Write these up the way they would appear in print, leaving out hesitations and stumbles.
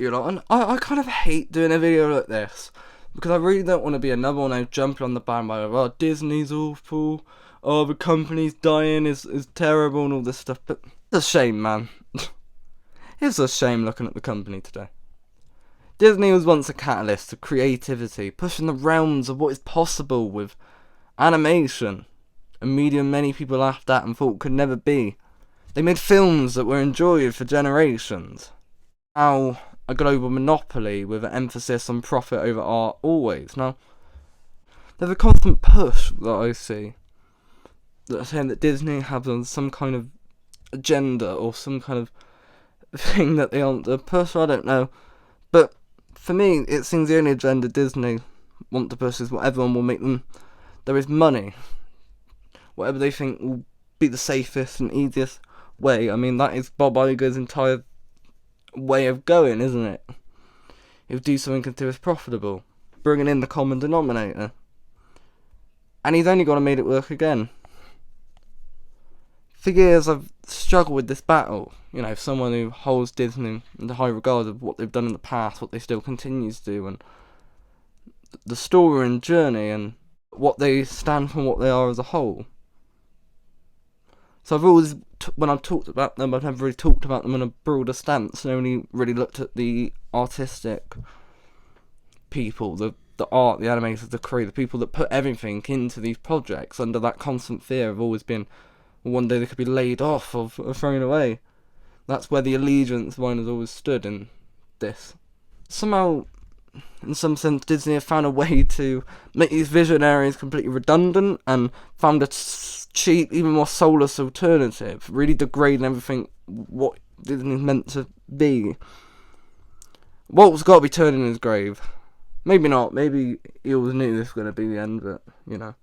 you lot, and I kind of hate doing a video like this, because I really don't want to be another one who's jumping on the bandwagon, oh, Disney's awful, oh, the company's dying, is terrible, and all this stuff, but it's a shame, man. It's a shame looking at the company today. Disney was once a catalyst to creativity, pushing the realms of what is possible with animation, a medium many people laughed at and thought could never be. They made films that were enjoyed for generations. Now, a global monopoly with an emphasis on profit over art always. Now, there's a constant push that I see that's saying that Disney has some kind of agenda or some kind of thing that they want to push, I don't know. But for me, it seems the only agenda Disney want to push is what everyone will make them. There is money. Whatever they think will be the safest and easiest way. I mean, that is Bob Iger's entire way of going, isn't it? He'll do something until it's profitable, bringing in the common denominator. And he's only got to make it work again. For years I've struggled with this battle. You know, someone who holds Disney in the high regard of what they've done in the past, what they still continue to do, and the story and journey, and what they stand for, what they are as a whole. So I've always, when I've talked about them, I've never really talked about them in a broader stance, and only really looked at the artistic people, the art, the animators, the crew, the people that put everything into these projects under that constant fear of always being, one day they could be laid off or thrown away. That's where the allegiance of mine has always stood in this. Somehow, in some sense, Disney have found a way to make these visionaries completely redundant and found a cheap, even more soulless alternative, really degrading everything what Disney's meant to be. Walt's got to be turning in his grave. Maybe not, maybe he always knew this was going to be the end, but, you know.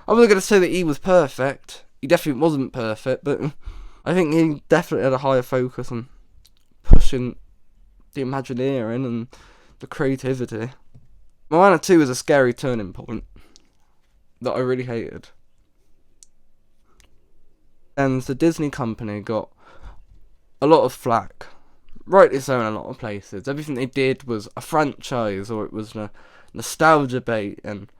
I wasn't going to say that he was perfect. He definitely wasn't perfect, but I think he definitely had a higher focus on pushing the Imagineering and the creativity. Moana 2 was a scary turning point that I really hated. And the Disney company got a lot of flack, rightly so in a lot of places. Everything they did was a franchise, or it was a nostalgia bait, and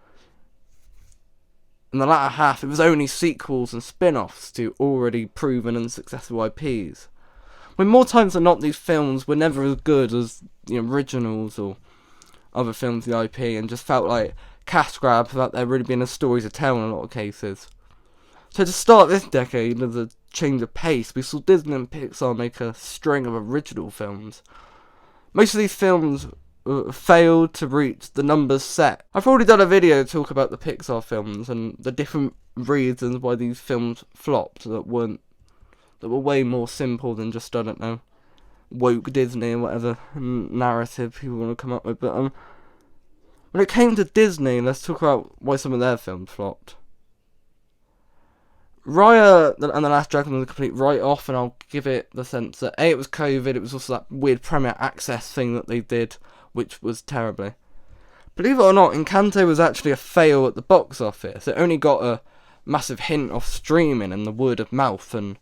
in the latter half, it was only sequels and spin-offs to already proven and successful IPs. When more times than not, these films were never as good as the originals or other films of the IP, and just felt like cash grabs without there really being a story to tell in a lot of cases. So to start this decade as a change of pace, we saw Disney and Pixar make a string of original films. Most of these films failed to reach the numbers set. I've already done a video to talk about the Pixar films and the different reasons why these films flopped that were way more simple than just, I don't know, woke Disney or whatever narrative people want to come up with. But when it came to Disney, let's talk about why some of their films flopped. Raya and The Last Dragon was a complete write-off, and I'll give it the sense that A, it was COVID, it was also that weird Premier Access thing that they did, which was terribly. Believe it or not, Encanto was actually a fail at the box office. It only got a massive hint off streaming and the word of mouth, and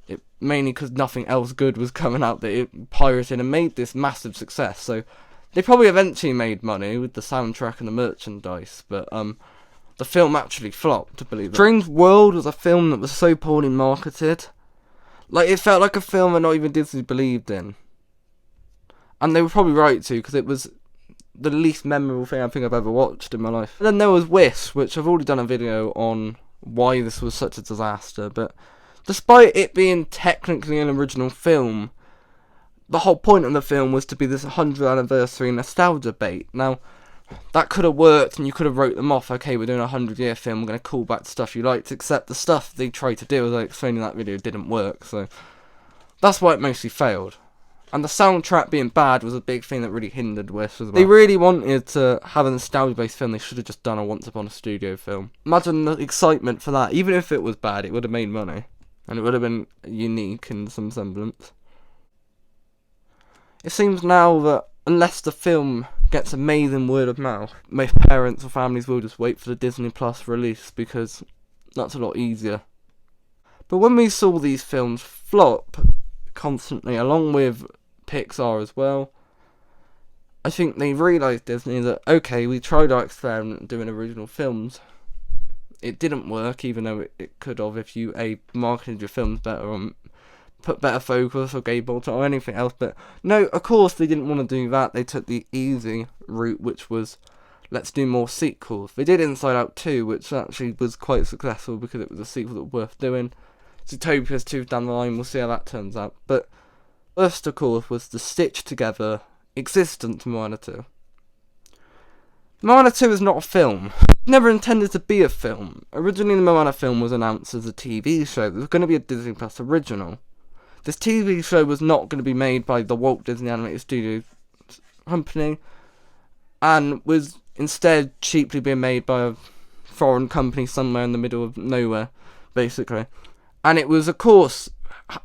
it mainly because nothing else good was coming out that it pirated and made this massive success. So they probably eventually made money with the soundtrack and the merchandise, but the film actually flopped, believe it. Strange World was a film that was so poorly marketed. Like, it felt like a film that not even Disney believed in. And they were probably right to, because it was the least memorable thing I think I've ever watched in my life. And then there was Wish, which I've already done a video on why this was such a disaster. But despite it being technically an original film, the whole point of the film was to be this 100th anniversary nostalgia bait. Now, that could have worked, and you could have wrote them off. Okay, we're doing a 100-year film, we're going to call back to stuff you liked, except the stuff they tried to do, as I explained in that video, didn't work. So that's why it mostly failed. And the soundtrack being bad was a big thing that really hindered Wish as well. They really wanted to have a nostalgia-based film. They should have just done a Once Upon a Studio film. Imagine the excitement for that. Even if it was bad, it would have made money. And it would have been unique in some semblance. It seems now that unless the film gets amazing word of mouth, most parents or families will just wait for the Disney Plus release, because that's a lot easier. But when we saw these films flop constantly, along with Pixar as well. I think they realised, Disney, that, okay, we tried our experiment doing original films. It didn't work, even though it could have if you, marketed your films better, or put better focus, or gave more time, or anything else. But no, of course they didn't want to do that. They took the easy route, which was, let's do more sequels. They did Inside Out 2, which actually was quite successful because it was a sequel that was worth doing. Zootopia's 2 down the line, we'll see how that turns out. But first, of course, was the stitched together existence Moana 2. Moana 2 is not a film. Never intended to be a film. Originally, the Moana film was announced as a TV show. It was going to be a Disney Plus original. This TV show was not going to be made by the Walt Disney Animated Studios company, and was instead cheaply being made by a foreign company somewhere in the middle of nowhere, basically. And it was, of course,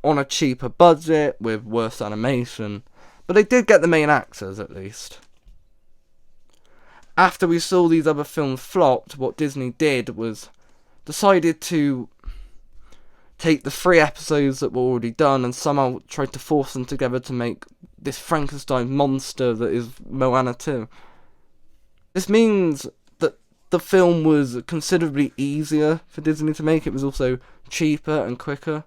on a cheaper budget with worse animation. But they did get the main actors, at least. After we saw these other films flopped, what Disney did was decided to take the 3 episodes that were already done and somehow tried to force them together to make this Frankenstein monster that is Moana 2. This means that the film was considerably easier for Disney to make. It was also cheaper and quicker.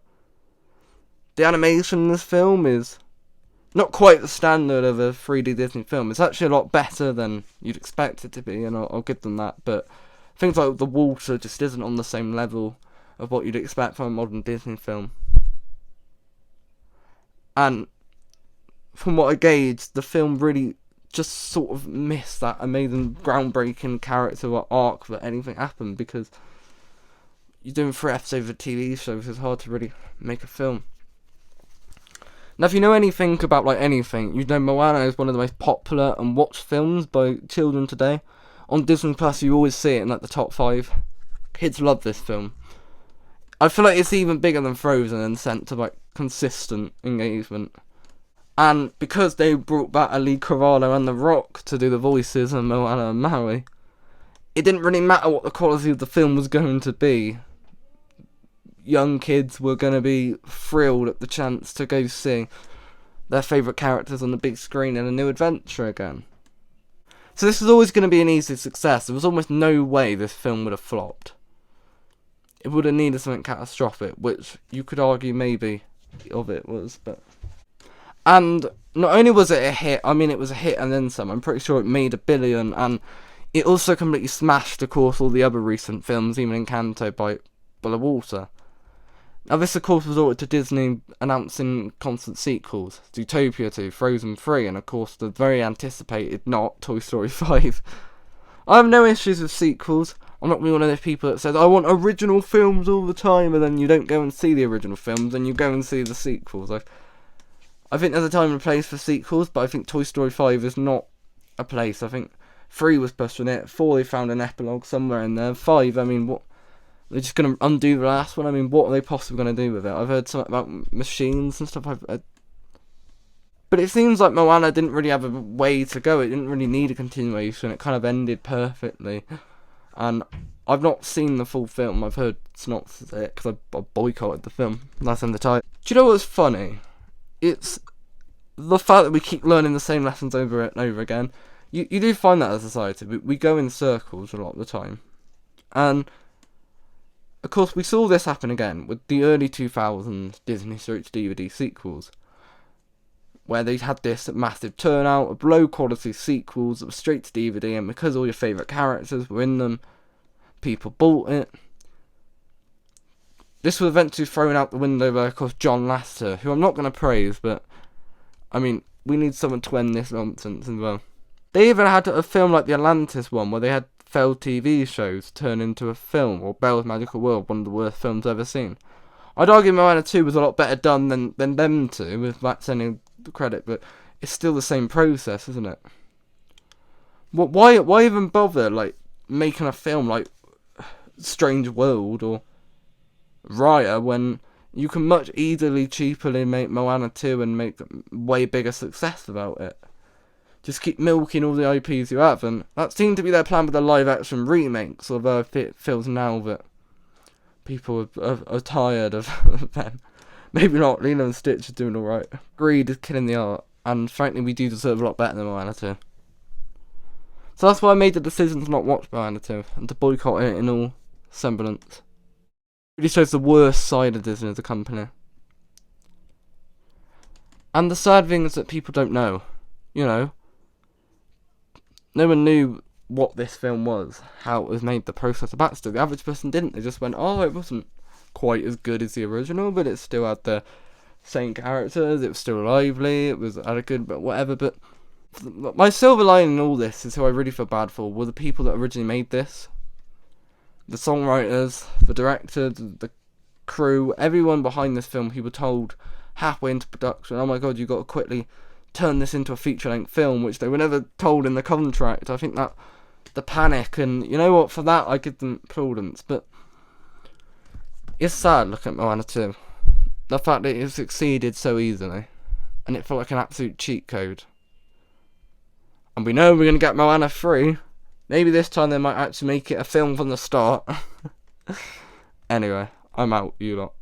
The animation in this film is not quite the standard of a 3D Disney film. It's actually a lot better than you'd expect it to be, and I'll give them that. But things like the water just isn't on the same level of what you'd expect from a modern Disney film. And from what I gauged, the film really just sort of missed that amazing, groundbreaking character or arc that anything happened, because you're doing 3 episodes of a TV show, so it's hard to really make a film. Now, if you know anything about anything, you know Moana is one of the most popular and watched films by children today. On Disney Plus, you always see it in the top 5. Kids love this film. I feel like it's even bigger than Frozen in the sense of consistent engagement. And because they brought back Ali Carvalho and The Rock to do the voices of Moana and Maui, it didn't really matter what the quality of the film was going to be. Young kids were going to be thrilled at the chance to go see their favourite characters on the big screen in a new adventure again. So this was always going to be an easy success. There was almost no way this film would have flopped. It would have needed something catastrophic, which you could argue maybe of it was. And not only was it a hit, I mean it was a hit and then some. I'm pretty sure it made $1 billion, and it also completely smashed, of course, all the other recent films, even Encanto by Below Water. Now this, of course, resulted to Disney announcing constant sequels. Zootopia 2, Frozen 3, and of course the very anticipated not Toy Story 5. I have no issues with sequels. I'm not really one of those people that says, I want original films all the time, and then you don't go and see the original films, and you go and see the sequels. I think there's a time and a place for sequels, but I think Toy Story 5 is not a place. I think 3 was pushing it, 4 they found an epilogue somewhere in there, 5, I mean, what? They're just going to undo the last one? I mean, what are they possibly going to do with it? I've heard something about machines and stuff. But it seems like Moana didn't really have a way to go. It didn't really need a continuation. It kind of ended perfectly. And I've not seen the full film. I've heard synopsis of it because I boycotted the film. That's in the title. Do you know what's funny? It's the fact that we keep learning the same lessons over and over again. You do find that as a society. We go in circles a lot of the time. And of course, we saw this happen again with the early 2000s Disney straight to DVD sequels, where they had this massive turnout of low quality sequels that were straight to DVD, and because all your favourite characters were in them, people bought it. This was eventually thrown out the window by, of course, John Lasseter, who I'm not going to praise, but I mean, we need someone to end this nonsense as well. They even had a film like the Atlantis one, where they had failed TV shows turn into a film, or Belle's Magical World, one of the worst films I've ever seen. I'd argue Moana 2 was a lot better done than them two, with Matt sending the credit, but it's still the same process, isn't it? Why even bother, making a film like Strange World or Raya when you can much easily, cheaply make Moana 2 and make a way bigger success about it? Just keep milking all the IPs you have, and that seemed to be their plan with the live-action remakes, although it feels now that people are tired of them. Maybe not, Lilo and Stitch is doing alright. Greed is killing the art, And frankly, we do deserve a lot better than Moana 2. So that's why I made the decision to not watch Moana 2 and to boycott it in all semblance. It really shows the worst side of Disney as a company. And the sad thing is that people don't know. You know, no one knew what this film was, how it was made, the process of backstory. The average person didn't. They just went, oh, it wasn't quite as good as the original, but it still had the same characters, it was still lively, it was had a good, but whatever. But my silver lining in all this is who I really feel bad for were the people that originally made this. The songwriters, the director, the crew, everyone behind this film who were told halfway into production, oh my god, you got to quickly turn this into a feature-length film, which they were never told in the contract. I think that the panic, and you know what, for that I give them plaudits, but it's sad looking at Moana 2. The fact that it succeeded so easily, and it felt like an absolute cheat code. And we know we're going to get Moana 3. Maybe this time they might actually make it a film from the start. Anyway, I'm out, you lot.